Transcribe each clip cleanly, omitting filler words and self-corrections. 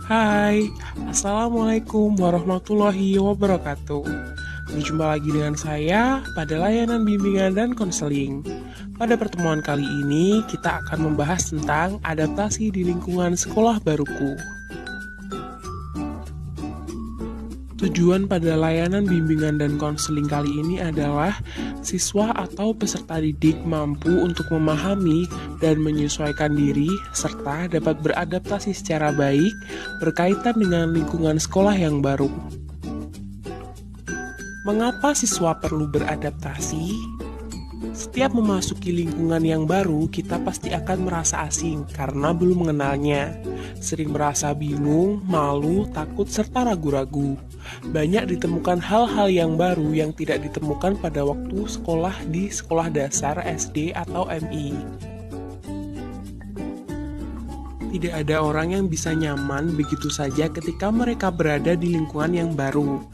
Hai, Assalamualaikum warahmatullahi wabarakatuh. Berjumpa lagi dengan saya pada layanan bimbingan dan konseling. Pada pertemuan kali ini, kita akan membahas tentang adaptasi di lingkungan sekolah baruku. Tujuan pada layanan bimbingan dan konseling kali ini adalah siswa atau peserta didik mampu untuk memahami dan menyesuaikan diri serta dapat beradaptasi secara baik berkaitan dengan lingkungan sekolah yang baru. Mengapa siswa perlu beradaptasi? Setiap memasuki lingkungan yang baru, kita pasti akan merasa asing karena belum mengenalnya. Sering merasa bingung, malu, takut, serta ragu-ragu. Banyak ditemukan hal-hal yang baru yang tidak ditemukan pada waktu sekolah di sekolah dasar, SD, atau MI. Tidak ada orang yang bisa nyaman begitu saja ketika mereka berada di lingkungan yang baru.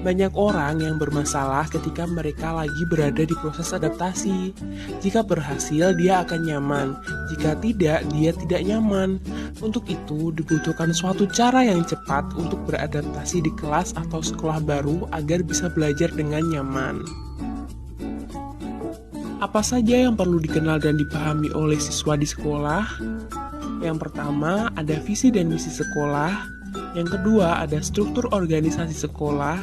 Banyak orang yang bermasalah ketika mereka lagi berada di proses adaptasi. Jika berhasil, dia akan nyaman. Jika tidak, dia tidak nyaman. Untuk itu, dibutuhkan suatu cara yang cepat untuk beradaptasi di kelas atau sekolah baru agar bisa belajar dengan nyaman. Apa saja yang perlu dikenal dan dipahami oleh siswa di sekolah? Yang pertama, ada visi dan misi sekolah. Yang kedua, ada struktur organisasi sekolah.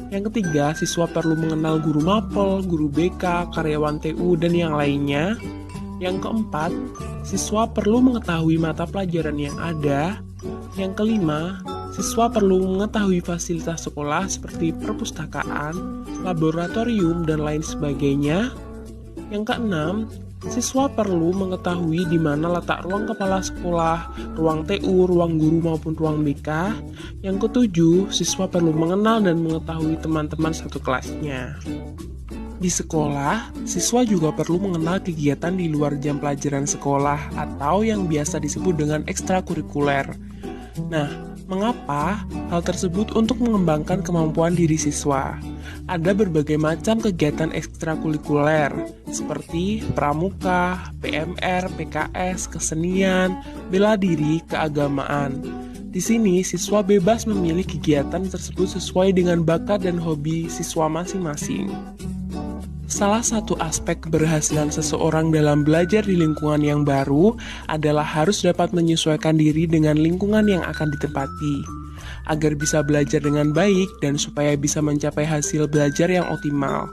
Yang ketiga, siswa perlu mengenal guru mapel, guru BK, karyawan TU, dan yang lainnya. Yang keempat, siswa perlu mengetahui mata pelajaran yang ada. Yang kelima, siswa perlu mengetahui fasilitas sekolah seperti perpustakaan, laboratorium, dan lain sebagainya. Yang keenam, siswa perlu mengetahui di mana letak ruang kepala sekolah, ruang TU, ruang guru maupun ruang BK. Yang ketujuh, siswa perlu mengenal dan mengetahui teman-teman satu kelasnya. Di sekolah, siswa juga perlu mengenal kegiatan di luar jam pelajaran sekolah atau yang biasa disebut dengan ekstrakurikuler. Nah, mengapa hal tersebut untuk mengembangkan kemampuan diri siswa? Ada berbagai macam kegiatan ekstrakurikuler seperti pramuka, PMR, PKS, kesenian, bela diri, keagamaan. Di sini, siswa bebas memilih kegiatan tersebut sesuai dengan bakat dan hobi siswa masing-masing. Salah satu aspek keberhasilan seseorang dalam belajar di lingkungan yang baru adalah harus dapat menyesuaikan diri dengan lingkungan yang akan ditempati, agar bisa belajar dengan baik dan supaya bisa mencapai hasil belajar yang optimal.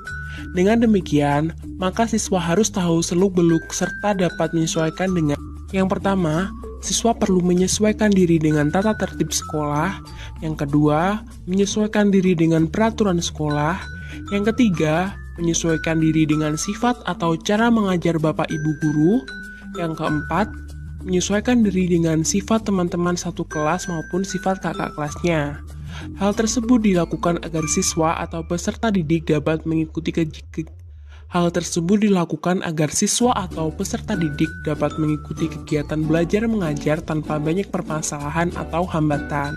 Dengan demikian, maka siswa harus tahu seluk-beluk serta dapat menyesuaikan dengan yang pertama, siswa perlu menyesuaikan diri dengan tata tertib sekolah. Yang kedua, menyesuaikan diri dengan peraturan sekolah. Yang ketiga, menyesuaikan diri dengan sifat atau cara mengajar bapak ibu guru. Yang keempat, menyesuaikan diri dengan sifat teman-teman satu kelas maupun sifat kakak kelasnya. Hal tersebut dilakukan agar siswa atau peserta didik dapat mengikuti kegiatan belajar mengajar tanpa banyak permasalahan atau hambatan.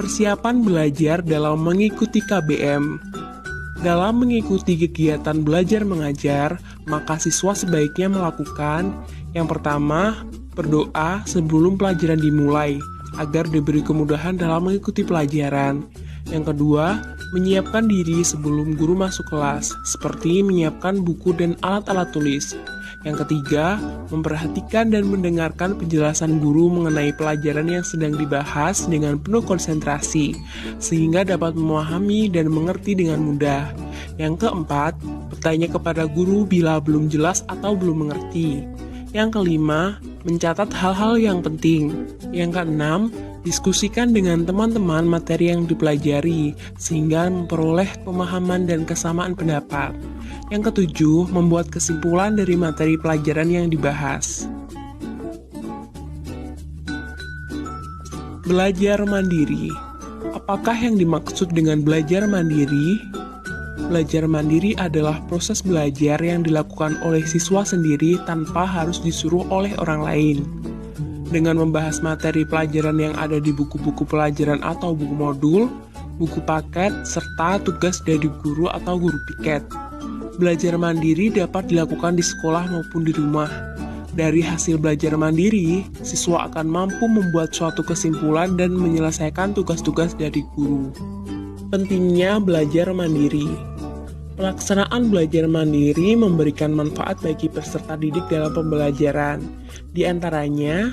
Persiapan belajar dalam mengikuti KBM. Dalam mengikuti kegiatan belajar mengajar, maka siswa sebaiknya melakukan yang pertama, berdoa sebelum pelajaran dimulai, agar diberi kemudahan dalam mengikuti pelajaran. Yang kedua, menyiapkan diri sebelum guru masuk kelas, seperti menyiapkan buku dan alat-alat tulis. Yang ketiga, memperhatikan dan mendengarkan penjelasan guru mengenai pelajaran yang sedang dibahas dengan penuh konsentrasi, sehingga dapat memahami dan mengerti dengan mudah. Yang keempat, bertanya kepada guru bila belum jelas atau belum mengerti. Yang kelima, mencatat hal-hal yang penting. Yang keenam, diskusikan dengan teman-teman materi yang dipelajari, sehingga memperoleh pemahaman dan kesamaan pendapat. Yang ketujuh, membuat kesimpulan dari materi pelajaran yang dibahas. Belajar mandiri. Apakah yang dimaksud dengan belajar mandiri? Belajar mandiri adalah proses belajar yang dilakukan oleh siswa sendiri tanpa harus disuruh oleh orang lain. Dengan membahas materi pelajaran yang ada di buku-buku pelajaran atau buku modul, buku paket, serta tugas dari guru atau guru piket. Belajar mandiri dapat dilakukan di sekolah maupun di rumah. Dari hasil belajar mandiri, siswa akan mampu membuat suatu kesimpulan dan menyelesaikan tugas-tugas dari guru. Pentingnya belajar mandiri. Pelaksanaan belajar mandiri memberikan manfaat bagi peserta didik dalam pembelajaran. Di antaranya,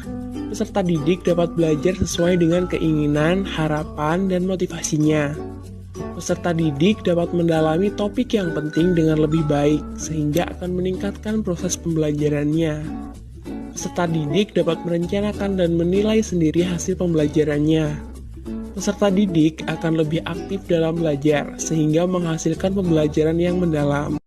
peserta didik dapat belajar sesuai dengan keinginan, harapan, dan motivasinya. Peserta didik dapat mendalami topik yang penting dengan lebih baik, sehingga akan meningkatkan proses pembelajarannya. Peserta didik dapat merencanakan dan menilai sendiri hasil pembelajarannya. Peserta didik akan lebih aktif dalam belajar, sehingga menghasilkan pembelajaran yang mendalam.